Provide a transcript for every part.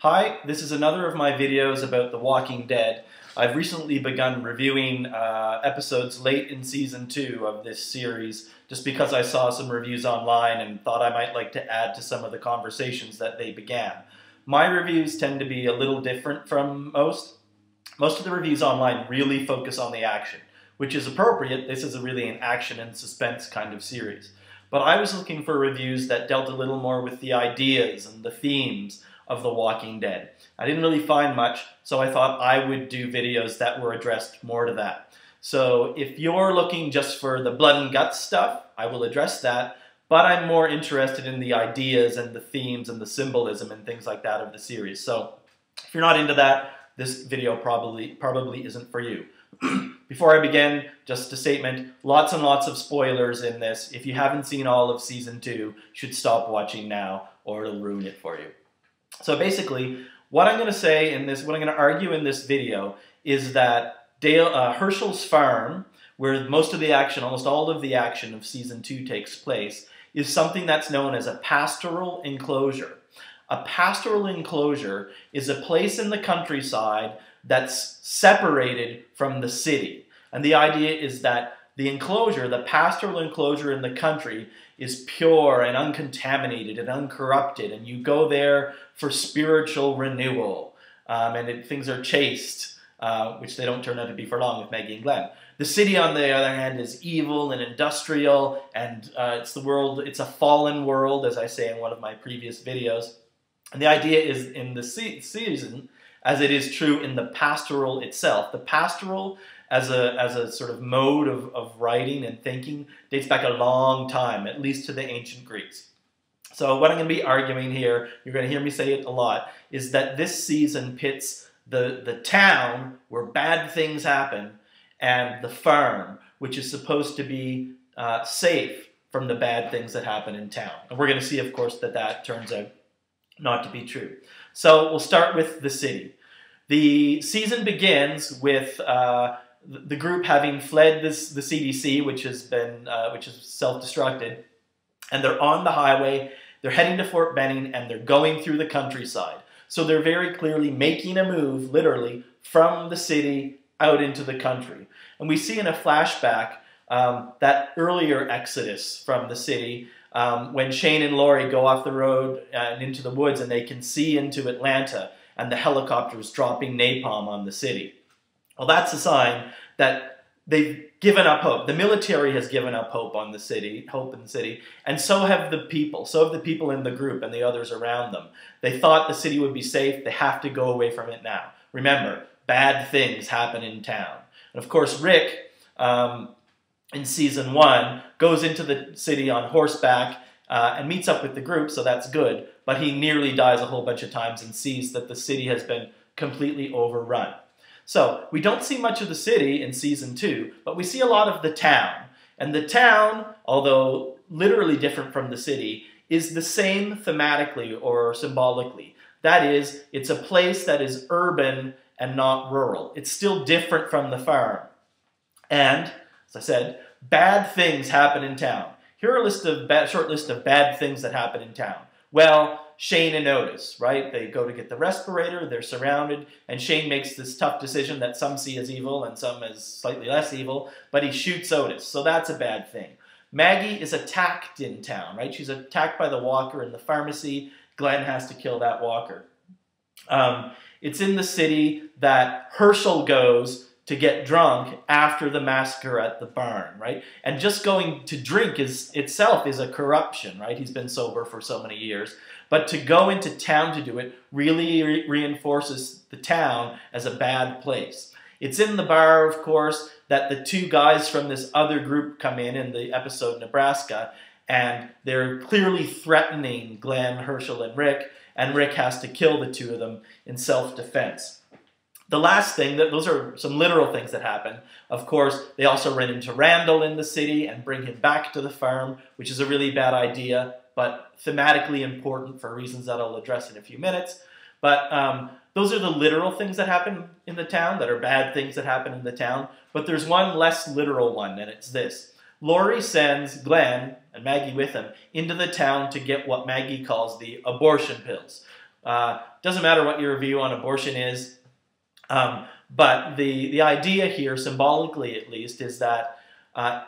Hi, this is another of my videos about The Walking Dead. I've recently begun reviewing episodes late in Season 2 of this series just because I saw some reviews online and thought I might like to add to some of the conversations that they began. My reviews tend to be a little different from most. Most of the reviews online really focus on the action, which is appropriate. This is really an action and suspense kind of series. But I was looking for reviews that dealt a little more with the ideas and the themes of The Walking Dead. I didn't really find much, so I thought I would do videos that were addressed more to that. So if you're looking just for the blood and guts stuff, I will address that, but I'm more interested in the ideas and the themes and the symbolism and things like that of the series. So if you're not into that, this video probably isn't for you. Before I begin, just a statement, lots and lots of spoilers in this. If you haven't seen all of Season 2, you should stop watching now or it'll ruin it for you. So basically, what I'm going to say in this, what I'm going to argue in this video is that Hershel's farm, where most of the action, almost all of the action of Season 2 takes place, is something that's known as a pastoral enclosure. A pastoral enclosure is a place in the countryside that's separated from the city. And the idea is that the enclosure, the pastoral enclosure in the country, is pure and uncontaminated and uncorrupted, and you go there for spiritual renewal, things are chaste, which they don't turn out to be for long with Maggie and Glenn. The city, on the other hand, is evil and industrial, and it's a fallen world, as I say in one of my previous videos. And the idea is in the season, as it is true in the pastoral itself. The pastoral, as a sort of mode of writing and thinking, dates back a long time, at least to the ancient Greeks. So what I'm going to be arguing here, you're going to hear me say it a lot, is that this season pits the town where bad things happen and the farm, which is supposed to be safe from the bad things that happen in town. And we're going to see, of course, that that turns out not to be true. So we'll start with the city. The season begins with the group having fled the CDC, which is self-destructed, and they're on the highway. They're heading to Fort Benning, and they're going through the countryside. So they're very clearly making a move, literally, from the city out into the country. And we see in a flashback that earlier exodus from the city, when Shane and Laurie go off the road and into the woods, and they can see into Atlanta, and the helicopters dropping napalm on the city. Well, that's a sign that they've given up hope. The military has given up hope in the city, and so have the people. So have the people in the group and the others around them. They thought the city would be safe. They have to go away from it now. Remember, bad things happen in town. And of course, Rick, in Season 1, goes into the city on horseback and meets up with the group, so that's good. But he nearly dies a whole bunch of times and sees that the city has been completely overrun. So we don't see much of the city in Season 2, but we see a lot of the town. And the town, although literally different from the city, is the same thematically or symbolically. That is, it's a place that is urban and not rural. It's still different from the farm. And, as I said, bad things happen in town. Here are a short list of bad things that happen in town. Well, Shane and Otis, right? They go to get the respirator, they're surrounded, and Shane makes this tough decision that some see as evil and some as slightly less evil, but he shoots Otis, so that's a bad thing. Maggie is attacked in town, right? She's attacked by the walker in the pharmacy. Glenn has to kill that walker. It's in the city that Hershel goes to get drunk after the massacre at the barn, right? And just going to drink itself is a corruption, right? He's been sober for so many years. But to go into town to do it really reinforces the town as a bad place. It's in the bar, of course, that the two guys from this other group come in the episode Nebraska, and they're clearly threatening Glenn, Hershel, and Rick has to kill the two of them in self-defense. The last thing, those are some literal things that happen. Of course, they also run into Randall in the city and bring him back to the farm, which is a really bad idea, but thematically important for reasons that I'll address in a few minutes. But those are the literal things that happen in the town, that are bad things that happen in the town. But there's one less literal one, and it's this. Laurie sends Glenn, and Maggie with him, into the town to get what Maggie calls the abortion pills. Doesn't matter what your view on abortion is, but the idea here, symbolically at least, is that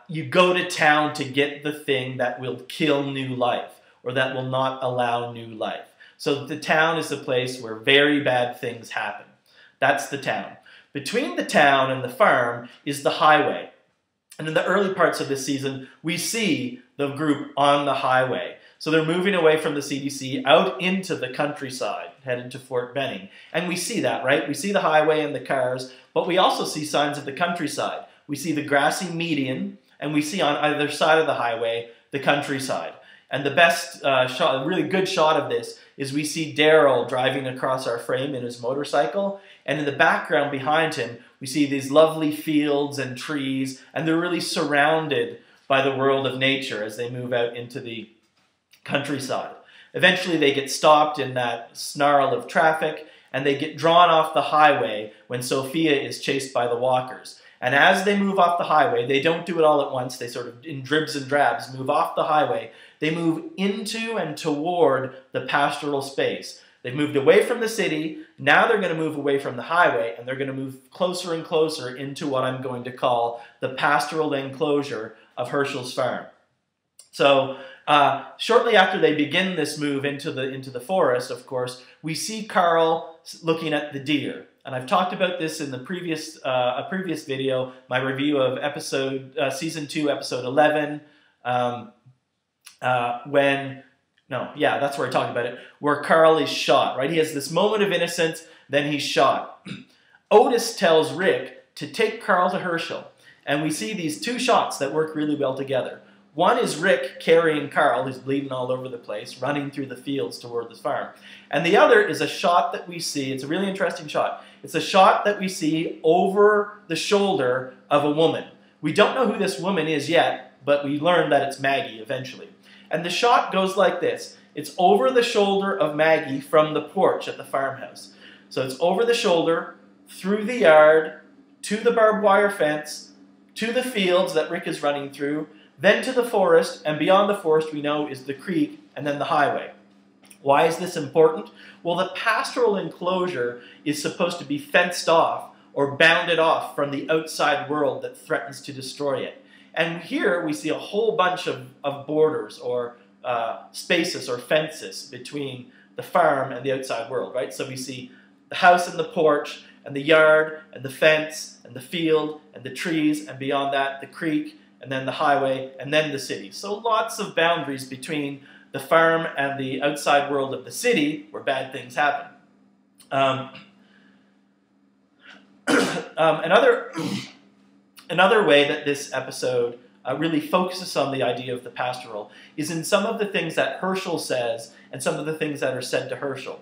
you go to town to get the thing that will kill new life, or that will not allow new life. So the town is the place where very bad things happen. That's the town. Between the town and the farm is the highway. And in the early parts of this season, we see the group on the highway. So they're moving away from the CDC out into the countryside, headed to Fort Benning. And we see that, right? We see the highway and the cars, but we also see signs of the countryside. We see the grassy median, and we see on either side of the highway, the countryside. And the best shot, a really good shot of this, is we see Daryl driving across our frame in his motorcycle, and in the background behind him, we see these lovely fields and trees, and they're really surrounded by the world of nature as they move out into the countryside. Eventually they get stopped in that snarl of traffic, and they get drawn off the highway when Sophia is chased by the walkers. And as they move off the highway, they don't do it all at once, they sort of, in dribs and drabs, move off the highway. They move into and toward the pastoral space. They've moved away from the city, now they're going to move away from the highway, and they're going to move closer and closer into what I'm going to call the pastoral enclosure of Hershel's farm. So shortly after they begin this move into the forest, of course, we see Carl looking at the deer. And I've talked about this in the previous a previous video, my review of season 2, episode 11, that's where I talked about it, where Carl is shot, right? He has this moment of innocence, then he's shot. Otis tells Rick to take Carl to Hershel, and we see these two shots that work really well together. One is Rick carrying Carl, who's bleeding all over the place, running through the fields toward the farm. And the other is a shot that we see, it's a really interesting shot. It's a shot that we see over the shoulder of a woman. We don't know who this woman is yet, but we learn that it's Maggie eventually. And the shot goes like this. It's over the shoulder of Maggie from the porch at the farmhouse. So it's over the shoulder, through the yard, to the barbed wire fence, to the fields that Rick is running through, then to the forest, and beyond the forest we know is the creek, and then the highway. Why is this important? Well, the pastoral enclosure is supposed to be fenced off or bounded off from the outside world that threatens to destroy it. And here we see a whole bunch of borders or spaces or fences between the farm and the outside world, right? So we see the house and the porch, and the yard, and the fence, and the field, and the trees, and beyond that, the creek, and then the highway, and then the city. So lots of boundaries between the farm and the outside world of the city where bad things happen. Another way that this episode really focuses on the idea of the pastoral is in some of the things that Hershel says and some of the things that are said to Hershel.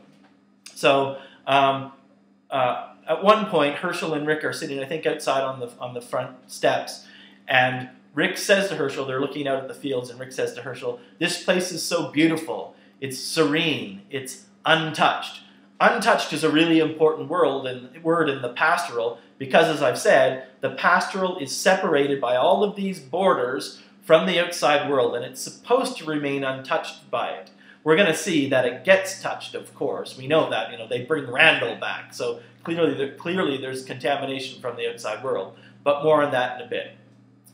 So at one point, Hershel and Rick are sitting, I think, outside on the front steps, and Rick says to Hershel, they're looking out at the fields, and Rick says to Hershel, "This place is so beautiful. It's serene. It's untouched." Untouched is a really important word in the pastoral because, as I've said, the pastoral is separated by all of these borders from the outside world, and it's supposed to remain untouched by it. We're going to see that it gets touched, of course. We know that. They bring Randall back, so clearly there's contamination from the outside world, but more on that in a bit.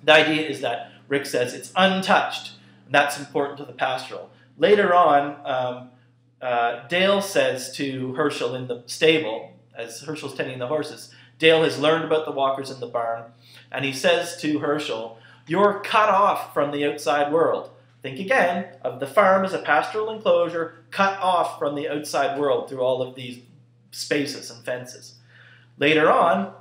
The idea is that Rick says it's untouched, and that's important to the pastoral. Later on, Dale says to Hershel in the stable, as Hershel's tending the horses, Dale has learned about the walkers in the barn, and he says to Hershel, "You're cut off from the outside world." Think again of the farm as a pastoral enclosure, cut off from the outside world through all of these spaces and fences. Later on,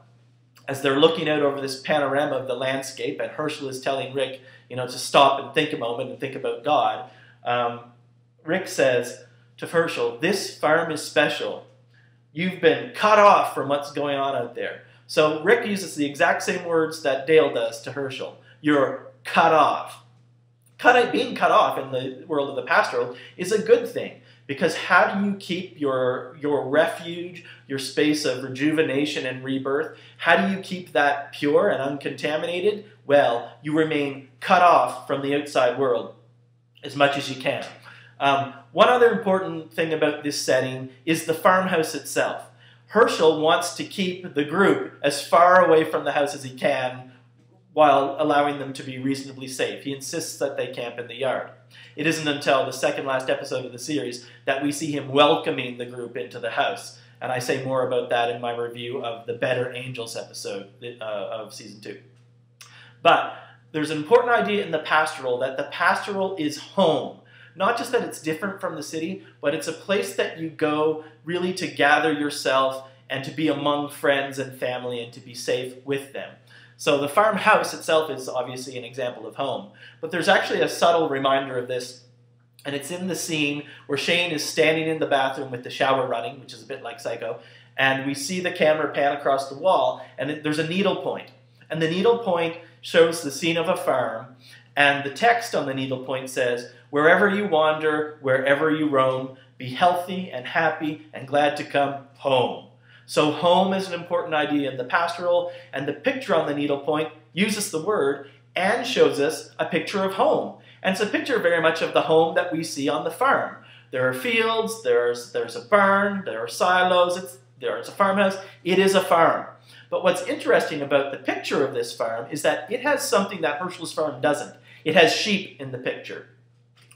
as they're looking out over this panorama of the landscape, and Hershel is telling Rick, to stop and think a moment and think about God, Rick says to Hershel, "This farm is special. You've been cut off from what's going on out there." So Rick uses the exact same words that Dale does to Hershel. You're cut off. Being cut off in the world of the pastoral is a good thing, because how do you keep your refuge, your space of rejuvenation and rebirth, how do you keep that pure and uncontaminated? Well, you remain cut off from the outside world as much as you can. One other important thing about this setting is the farmhouse itself. Hershel wants to keep the group as far away from the house as he can while allowing them to be reasonably safe. He insists that they camp in the yard. It isn't until the second last episode of the series that we see him welcoming the group into the house. And I say more about that in my review of the Better Angels episode of Season 2. But there's an important idea in the pastoral that the pastoral is home. Not just that it's different from the city, but it's a place that you go really to gather yourself and to be among friends and family and to be safe with them. So the farmhouse itself is obviously an example of home. But there's actually a subtle reminder of this, and it's in the scene where Shane is standing in the bathroom with the shower running, which is a bit like Psycho, and we see the camera pan across the wall, and there's a needle point. And the needle point shows the scene of a farm, and the text on the needle point says, "Wherever you wander, wherever you roam, be healthy and happy and glad to come home." So home is an important idea in the pastoral, and the picture on the needle point uses the word and shows us a picture of home. And it's a picture very much of the home that we see on the farm. There are fields, there's a barn, there are silos, there's a farmhouse. It is a farm. But what's interesting about the picture of this farm is that it has something that Hershel's farm doesn't. It has sheep in the picture.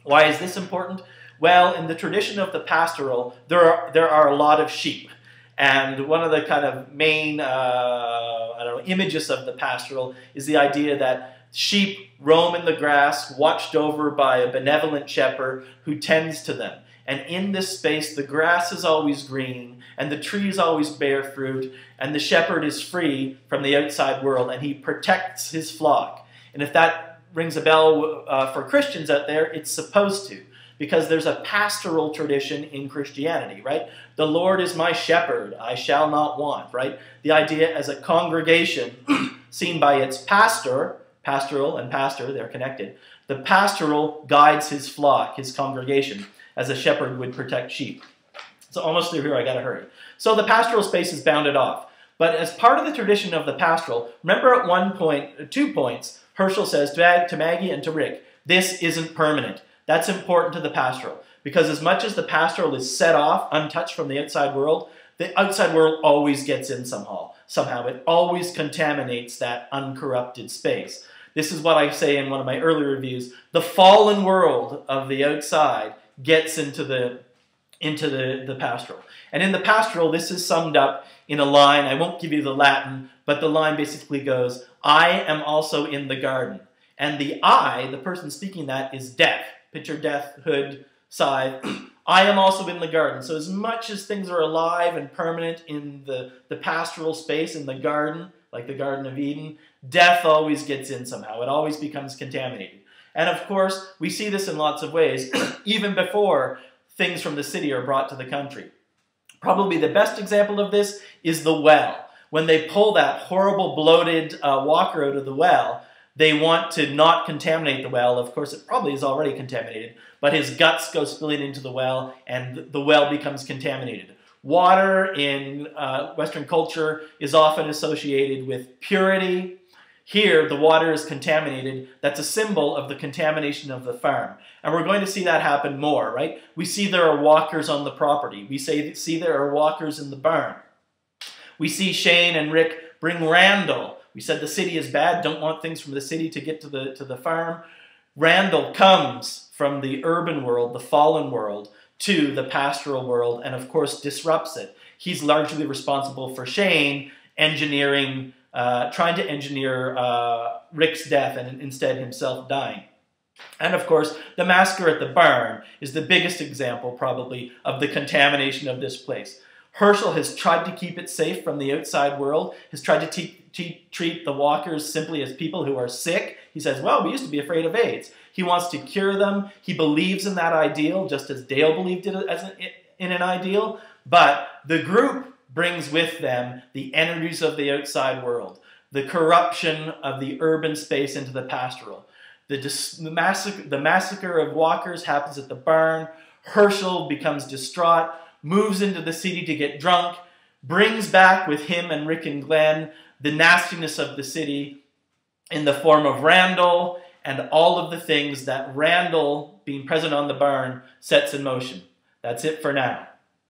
Why is this important? Well, in the tradition of the pastoral, there are a lot of sheep. And one of the kind of main images of the pastoral is the idea that sheep roam in the grass, watched over by a benevolent shepherd who tends to them. And in this space, the grass is always green, and the trees always bear fruit, and the shepherd is free from the outside world, and he protects his flock. And if that rings a bell for Christians out there, it's supposed to, because there's a pastoral tradition in Christianity, right? The Lord is my shepherd, I shall not want, right? The idea as a congregation seen by its pastor, pastoral and pastor, they're connected. The pastoral guides his flock, his congregation, as a shepherd would protect sheep. So almost through here, I gotta hurry. So the pastoral space is bounded off. But as part of the tradition of the pastoral, remember at one point, 2 points, Hershel says to Maggie and to Rick, this isn't permanent. That's important to the pastoral, because as much as the pastoral is set off, untouched from the outside world always gets in somehow. It always contaminates that uncorrupted space. This is what I say in one of my earlier reviews. The fallen world of the outside gets into the pastoral. And in the pastoral, this is summed up in a line. I won't give you the Latin, but the line basically goes, I am also in the garden. And the I, the person speaking that, is death. Picture death, hood, scythe. I am also in the garden. So as much as things are alive and permanent in the pastoral space, in the garden, like the Garden of Eden, death always gets in somehow. It always becomes contaminated. And of course, we see this in lots of ways, even before things from the city are brought to the country. Probably the best example of this is the well. When they pull that horrible bloated walker out of the well, they want to not contaminate the well. Of course, it probably is already contaminated, but his guts go spilling into the well, and the well becomes contaminated. Water in Western culture is often associated with purity. Here, the water is contaminated. That's a symbol of the contamination of the farm. And we're going to see that happen more, right? We see there are walkers on the property. We see there are walkers in the barn. We see Shane and Rick bring Randall. We said the city is bad, don't want things from the city to get to the farm. Randall comes from the urban world, the fallen world, to the pastoral world, and of course disrupts it. He's largely responsible for Shane engineering, trying to engineer Rick's death and instead himself dying. And of course, the massacre at the barn is the biggest example, probably, of the contamination of this place. Hershel has tried to keep it safe from the outside world, has tried to treat the walkers simply as people who are sick. He says, well, we used to be afraid of AIDS. He wants to cure them. He believes in that ideal, just as Dale believed in an ideal. But the group brings with them the energies of the outside world, the corruption of the urban space into the pastoral. The massacre of walkers happens at the barn. Hershel becomes distraught, moves into the city to get drunk, brings back with him and Rick and Glenn the nastiness of the city in the form of Randall and all of the things that Randall, being present on the barn, sets in motion. That's it for now.